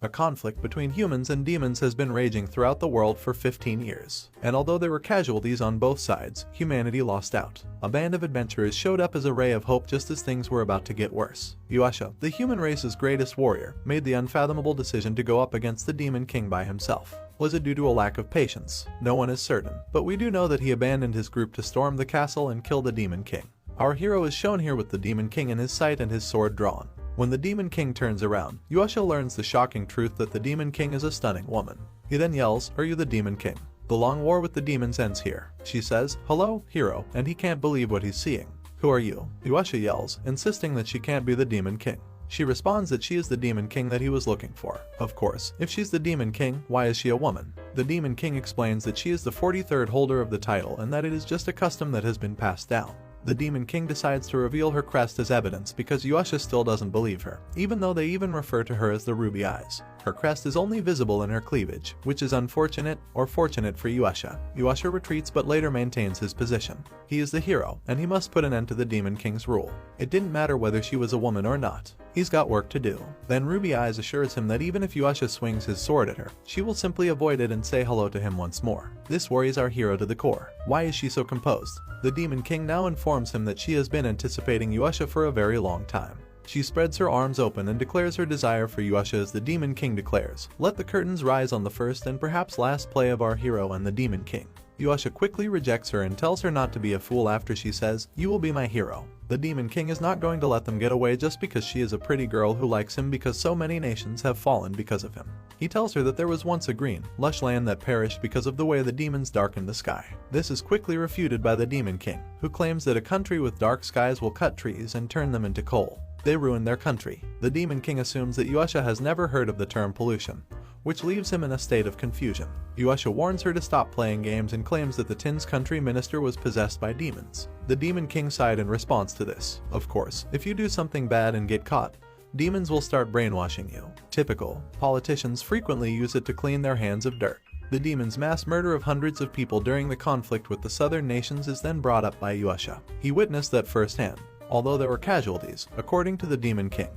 A conflict between humans and demons has been raging throughout the world for 15 years, and although there were casualties on both sides, humanity lost out. A band of adventurers showed up as a ray of hope just as things were about to get worse. Yuasha, the human race's greatest warrior, made the unfathomable decision to go up against the Demon King by himself. Was it due to a lack of patience? No one is certain, but we do know that he abandoned his group to storm the castle and kill the Demon King. Our hero is shown here with the Demon King in his sight and his sword drawn. When the Demon King turns around, Yuasha learns the shocking truth that the Demon King is a stunning woman. He then yells, "Are you the Demon King?" The long war with the demons ends here. She says, "Hello, hero," and he can't believe what he's seeing. "Who are you?" Yuasha yells, insisting that she can't be the Demon King. She responds that she is the Demon King that he was looking for. Of course, if she's the Demon King, why is she a woman? The Demon King explains that she is the 43rd holder of the title and that it is just a custom that has been passed down. The Demon King decides to reveal her crest as evidence because Yuasha still doesn't believe her, even though they even refer to her as the Ruby Eyes. Her crest is only visible in her cleavage, which is unfortunate or fortunate for Yuasha. Yuasha retreats but later maintains his position. He is the hero, and he must put an end to the Demon King's rule. It didn't matter whether she was a woman or not. He's got work to do. Then Ruby Eyes assures him that even if Yuasha swings his sword at her, she will simply avoid it and say hello to him once more. This worries our hero to the core. Why is she so composed? The Demon King now informs him that she has been anticipating Yuasha for a very long time. She spreads her arms open and declares her desire for Yuasha as the Demon King declares, "Let the curtains rise on the first and perhaps last play of our hero and the Demon King." Yuasha quickly rejects her and tells her not to be a fool after she says, "You will be my hero." The Demon King is not going to let them get away just because she is a pretty girl who likes him because so many nations have fallen because of him. He tells her that there was once a green, lush land that perished because of the way the demons darkened the sky. This is quickly refuted by the Demon King, who claims that a country with dark skies will cut trees and turn them into coal. They ruin their country. The Demon King assumes that Yuasha has never heard of the term pollution, which leaves him in a state of confusion. Yuasha warns her to stop playing games and claims that the Tin's country minister was possessed by demons. The Demon King sighed in response to this. Of course, if you do something bad and get caught, demons will start brainwashing you. Typical. Politicians frequently use it to clean their hands of dirt. The demon's mass murder of hundreds of people during the conflict with the southern nations is then brought up by Yuasha. He witnessed that firsthand. Although there were casualties, according to the Demon King,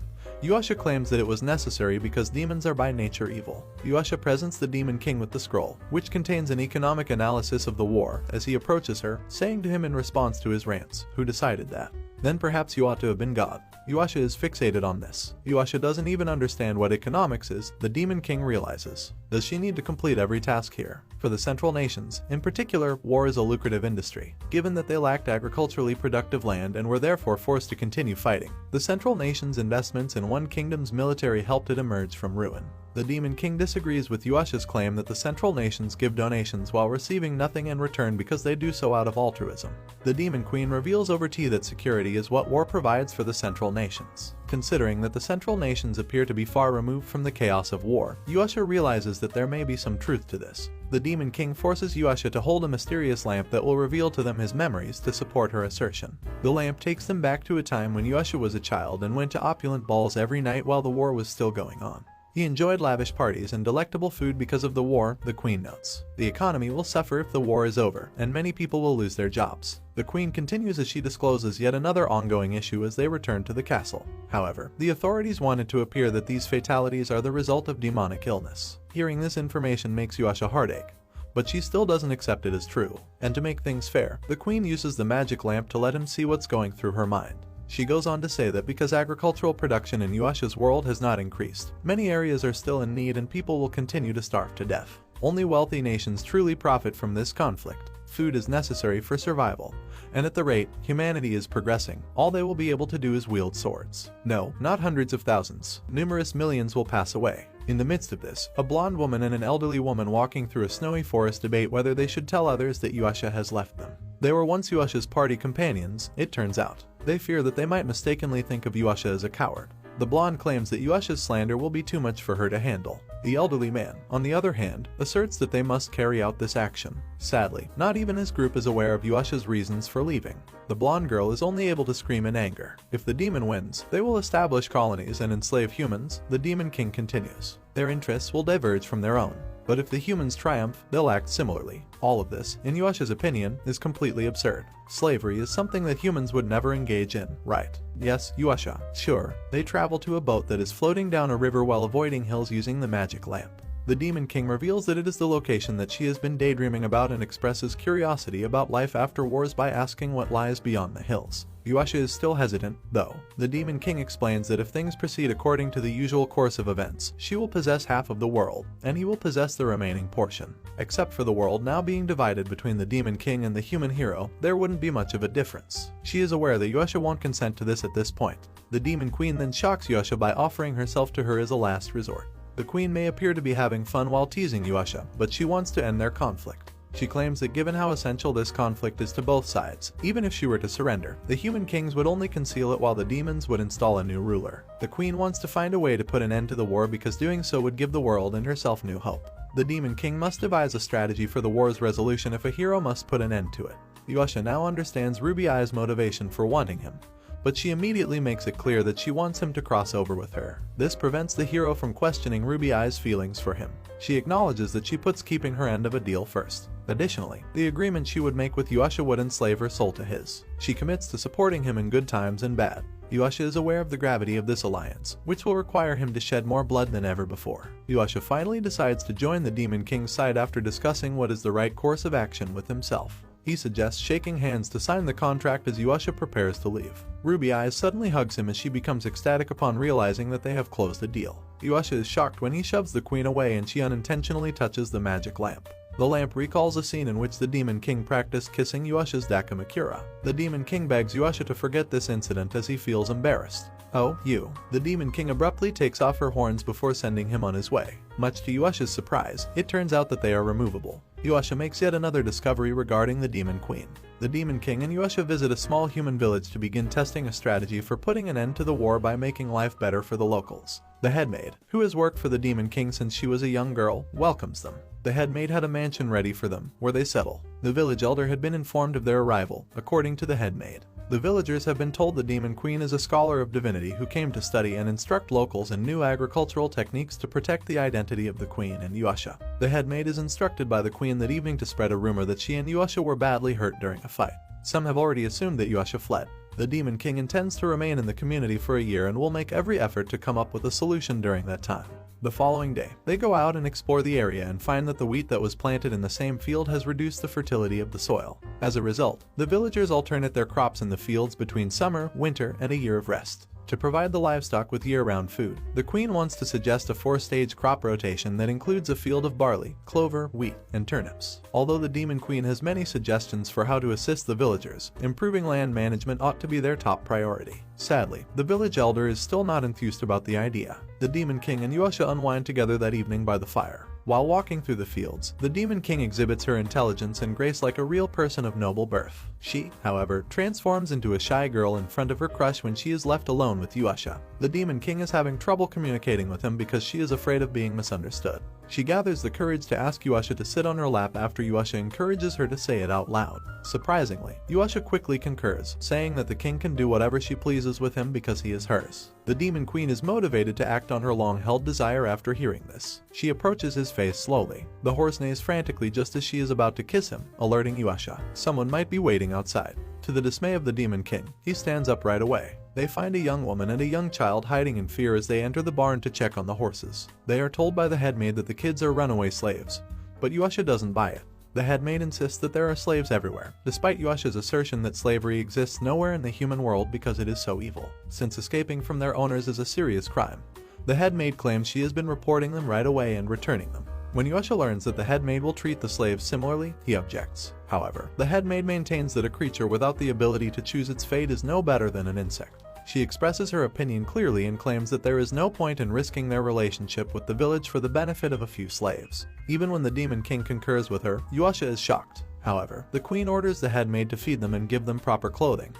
Yuasha claims that it was necessary because demons are by nature evil. Yuasha presents the Demon King with the scroll, which contains an economic analysis of the war as he approaches her, saying to him in response to his rants, "Who decided that? Then perhaps you ought to have been God." Yuasha is fixated on this. Yuasha doesn't even understand what economics is, the Demon King realizes. Does she need to complete every task here? For the Central Nations, in particular, war is a lucrative industry, given that they lacked agriculturally productive land and were therefore forced to continue fighting. The Central Nations' investments in one kingdom's military helped it emerge from ruin. The Demon King disagrees with Yuasha's claim that the Central Nations give donations while receiving nothing in return because they do so out of altruism. The Demon Queen reveals over tea that security is what war provides for the Central Nations. Considering that the Central Nations appear to be far removed from the chaos of war, Yuasha realizes that there may be some truth to this. The Demon King forces Yuasha to hold a mysterious lamp that will reveal to them his memories to support her assertion. The lamp takes them back to a time when Yuasha was a child and went to opulent balls every night while the war was still going on. He enjoyed lavish parties and delectable food because of the war, the Queen notes. The economy will suffer if the war is over, and many people will lose their jobs. The Queen continues as she discloses yet another ongoing issue as they return to the castle. However, the authorities wanted to appear that these fatalities are the result of demonic illness. Hearing this information makes Yuasha heartache, but she still doesn't accept it as true. And to make things fair, the Queen uses the magic lamp to let him see what's going through her mind. She goes on to say that because agricultural production in Yuasha's world has not increased, many areas are still in need and people will continue to starve to death. Only wealthy nations truly profit from this conflict. Food is necessary for survival, and at the rate humanity is progressing, all they will be able to do is wield swords. No, not hundreds of thousands. Numerous millions will pass away. In the midst of this, a blonde woman and an elderly woman walking through a snowy forest debate whether they should tell others that Yuasha has left them. They were once Yuasha's party companions, it turns out. They fear that they might mistakenly think of Yuasha as a coward. The blonde claims that Yuasha's slander will be too much for her to handle. The elderly man, on the other hand, asserts that they must carry out this action. Sadly, not even his group is aware of Yuasha's reasons for leaving. The blonde girl is only able to scream in anger. If the demon wins, they will establish colonies and enslave humans, the Demon King continues. Their interests will diverge from their own. But if the humans triumph, they'll act similarly. All of this, in Yuasha's opinion, is completely absurd. Slavery is something that humans would never engage in, right? Yes, Yuasha. Sure, they travel to a boat that is floating down a river while avoiding hills using the magic lamp. The Demon King reveals that it is the location that she has been daydreaming about and expresses curiosity about life after wars by asking what lies beyond the hills. Yuasha is still hesitant, though. The Demon King explains that if things proceed according to the usual course of events, she will possess half of the world, and he will possess the remaining portion. Except for the world now being divided between the Demon King and the human hero, there wouldn't be much of a difference. She is aware that Yuasha won't consent to this at this point. The Demon Queen then shocks Yuasha by offering herself to her as a last resort. The Queen may appear to be having fun while teasing Yuasha, but she wants to end their conflict. She claims that given how essential this conflict is to both sides, even if she were to surrender, the human kings would only conceal it while the demons would install a new ruler. The Queen wants to find a way to put an end to the war because doing so would give the world and herself new hope. The Demon King must devise a strategy for the war's resolution if a hero must put an end to it. Yuasha now understands Ruby Eye's motivation for wanting him, but she immediately makes it clear that she wants him to cross over with her. This prevents the hero from questioning Ruby Eye's feelings for him. She acknowledges that she puts keeping her end of a deal first. Additionally, the agreement she would make with Yuasha would enslave her soul to his. She commits to supporting him in good times and bad. Yuasha is aware of the gravity of this alliance, which will require him to shed more blood than ever before. Yuasha finally decides to join the Demon King's side after discussing what is the right course of action with himself. He suggests shaking hands to sign the contract as Yuasha prepares to leave. Ruby Eyes suddenly hugs him as she becomes ecstatic upon realizing that they have closed a deal. Yuasha is shocked when he shoves the Queen away and she unintentionally touches the magic lamp. The lamp recalls a scene in which the Demon King practiced kissing Yuasha's Dakamakura. The Demon King begs Yuasha to forget this incident as he feels embarrassed. Oh, you. The Demon King abruptly takes off her horns before sending him on his way. Much to Yuasha's surprise, it turns out that they are removable. Yuasha makes yet another discovery regarding the Demon Queen. The Demon King and Yuasha visit a small human village to begin testing a strategy for putting an end to the war by making life better for the locals. The headmaid, who has worked for the Demon King since she was a young girl, welcomes them. The headmaid had a mansion ready for them, where they settle. The village elder had been informed of their arrival, according to the headmaid. The villagers have been told the Demon Queen is a scholar of divinity who came to study and instruct locals in new agricultural techniques to protect the identity of the Queen and Yuasha. The headmaid is instructed by the Queen that evening to spread a rumor that she and Yuasha were badly hurt during a fight. Some have already assumed that Yuasha fled. The Demon King intends to remain in the community for a year and will make every effort to come up with a solution during that time. The following day, they go out and explore the area and find that the wheat that was planted in the same field has reduced the fertility of the soil. As a result, the villagers alternate their crops in the fields between summer, winter, and a year of rest. To provide the livestock with year-round food, the Queen wants to suggest a 4-stage crop rotation that includes a field of barley, clover, wheat, and turnips. Although the Demon Queen has many suggestions for how to assist the villagers, improving land management ought to be their top priority. Sadly, the village elder is still not enthused about the idea. The Demon King and Yuasha unwind together that evening by the fire. While walking through the fields, the Demon King exhibits her intelligence and grace like a real person of noble birth. She, however, transforms into a shy girl in front of her crush when she is left alone with Yuasha. The Demon King is having trouble communicating with him because she is afraid of being misunderstood. She gathers the courage to ask Yuasha to sit on her lap after Yuasha encourages her to say it out loud. Surprisingly, Yuasha quickly concurs, saying that the king can do whatever she pleases with him because he is hers. The Demon Queen is motivated to act on her long-held desire after hearing this. She approaches his face slowly. The horse neighs frantically just as she is about to kiss him, alerting Yuasha. Someone might be waiting outside. To the dismay of the Demon King, he stands up right away. They find a young woman and a young child hiding in fear as they enter the barn to check on the horses. They are told by the headmaid that the kids are runaway slaves, but Yuasha doesn't buy it. The headmaid insists that there are slaves everywhere, despite Yuasha's assertion that slavery exists nowhere in the human world because it is so evil, since escaping from their owners is a serious crime. The headmaid claims she has been reporting them right away and returning them. When Yuasha learns that the headmaid will treat the slaves similarly, he objects. However, the headmaid maintains that a creature without the ability to choose its fate is no better than an insect. She expresses her opinion clearly and claims that there is no point in risking their relationship with the village for the benefit of a few slaves. Even when the Demon King concurs with her, Yuasha is shocked. However, the Queen orders the headmaid to feed them and give them proper clothing.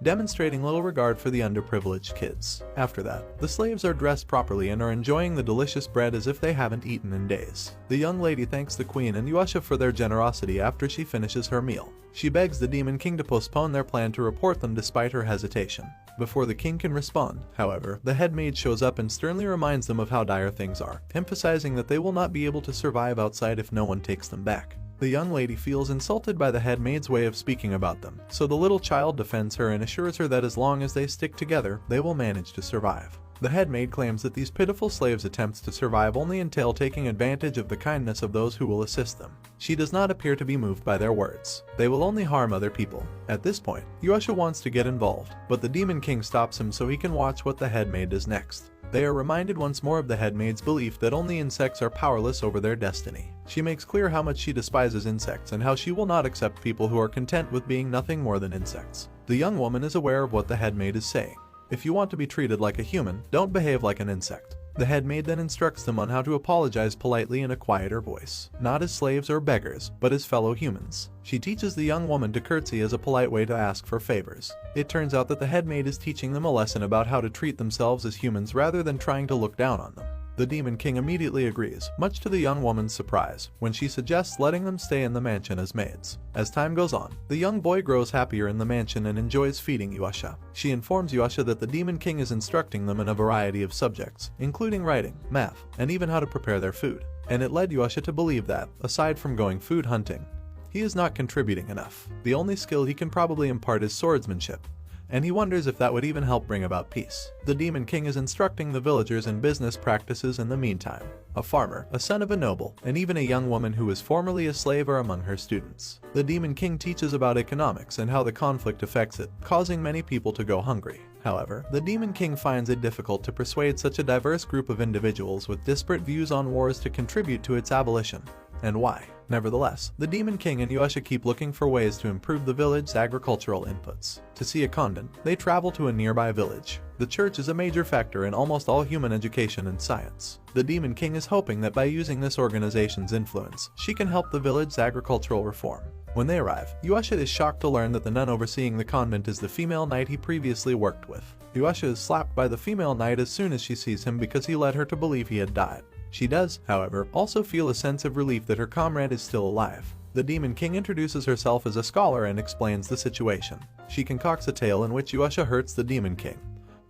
demonstrating little regard for the underprivileged kids. After that, the slaves are dressed properly and are enjoying the delicious bread as if they haven't eaten in days. The young lady thanks the queen and Yuasha for their generosity after she finishes her meal. She begs the Demon King to postpone their plan to report them despite her hesitation. Before the king can respond, however, the head maid shows up and sternly reminds them of how dire things are, emphasizing that they will not be able to survive outside if no one takes them back. The young lady feels insulted by the head maid's way of speaking about them, so the little child defends her and assures her that as long as they stick together, they will manage to survive. The head maid claims that these pitiful slaves' attempts to survive only entail taking advantage of the kindness of those who will assist them. She does not appear to be moved by their words. They will only harm other people. At this point, Yuasha wants to get involved, but the Demon King stops him so he can watch what the head maid does next. They are reminded once more of the head maid's belief that only insects are powerless over their destiny. She makes clear how much she despises insects and how she will not accept people who are content with being nothing more than insects. The young woman is aware of what the head maid is saying. If you want to be treated like a human, don't behave like an insect. The head maid then instructs them on how to apologize politely in a quieter voice, not as slaves or beggars, but as fellow humans. She teaches the young woman to curtsy as a polite way to ask for favors. It turns out that the head maid is teaching them a lesson about how to treat themselves as humans rather than trying to look down on them. The Demon King immediately agrees, much to the young woman's surprise, when she suggests letting them stay in the mansion as maids. As time goes on, the young boy grows happier in the mansion and enjoys feeding Yuasha. She informs Yuasha that the Demon King is instructing them in a variety of subjects, including writing, math, and even how to prepare their food. And it led Yuasha to believe that, aside from going food hunting, he is not contributing enough. The only skill he can probably impart is swordsmanship, and he wonders if that would even help bring about peace. The Demon King is instructing the villagers in business practices in the meantime. A farmer, a son of a noble, and even a young woman who was formerly a slave are among her students. The Demon King teaches about economics and how the conflict affects it, causing many people to go hungry. However, the Demon King finds it difficult to persuade such a diverse group of individuals with disparate views on wars to contribute to its abolition. And why? Nevertheless, the Demon King and Yuasha keep looking for ways to improve the village's agricultural inputs. To see a convent, they travel to a nearby village. The church is a major factor in almost all human education and science. The Demon King is hoping that by using this organization's influence, she can help the village's agricultural reform. When they arrive, Yuasha is shocked to learn that the nun overseeing the convent is the female knight he previously worked with. Yuasha is slapped by the female knight as soon as she sees him because he led her to believe he had died. She does, however, also feel a sense of relief that her comrade is still alive. The Demon King introduces herself as a scholar and explains the situation. She concocts a tale in which Yuasha hurts the Demon King,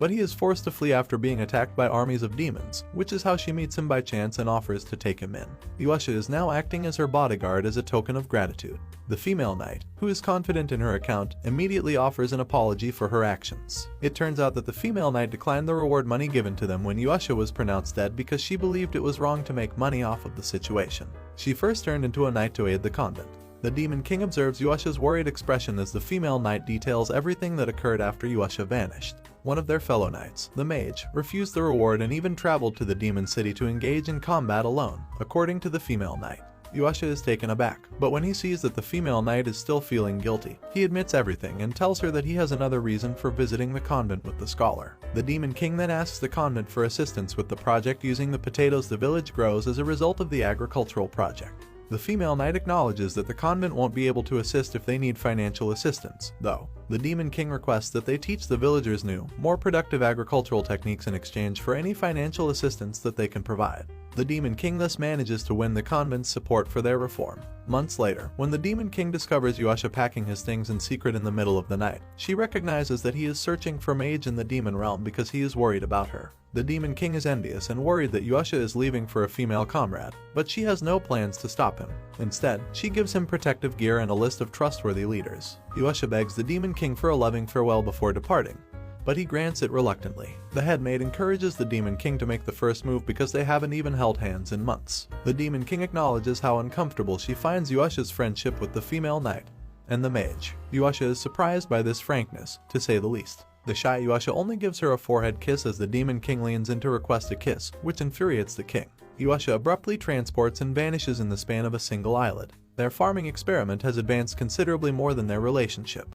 but he is forced to flee after being attacked by armies of demons, which is how she meets him by chance and offers to take him in. Yuasha is now acting as her bodyguard as a token of gratitude. The female knight, who is confident in her account, immediately offers an apology for her actions. It turns out that the female knight declined the reward money given to them when Yuasha was pronounced dead because she believed it was wrong to make money off of the situation. She first turned into a knight to aid the convent. The Demon King observes Yuasha's worried expression as the female knight details everything that occurred after Yuasha vanished. One of their fellow knights, the mage, refused the reward and even traveled to the demon city to engage in combat alone, according to the female knight. Yuasha is taken aback, but when he sees that the female knight is still feeling guilty, he admits everything and tells her that he has another reason for visiting the convent with the scholar. The Demon King then asks the convent for assistance with the project using the potatoes the village grows as a result of the agricultural project. The female knight acknowledges that the convent won't be able to assist if they need financial assistance, though. The Demon King requests that they teach the villagers new, more productive agricultural techniques in exchange for any financial assistance that they can provide. The Demon King thus manages to win the convent's support for their reform. Months later, when the Demon King discovers Yuasha packing his things in secret in the middle of the night, she recognizes that he is searching for mage in the demon realm because he is worried about her. The Demon King is envious and worried that Yuasha is leaving for a female comrade, but she has no plans to stop him. Instead, she gives him protective gear and a list of trustworthy leaders. Yuasha begs the Demon King for a loving farewell before departing, but he grants it reluctantly. The headmaid encourages the Demon King to make the first move because they haven't even held hands in months. The Demon King acknowledges how uncomfortable she finds Yuasha's friendship with the female knight and the mage. Yuasha is surprised by this frankness, to say the least. The shy Yuasha only gives her a forehead kiss as the Demon King leans in to request a kiss, which infuriates the king. Yuasha abruptly transports and vanishes in the span of a single eyelid. Their farming experiment has advanced considerably more than their relationship.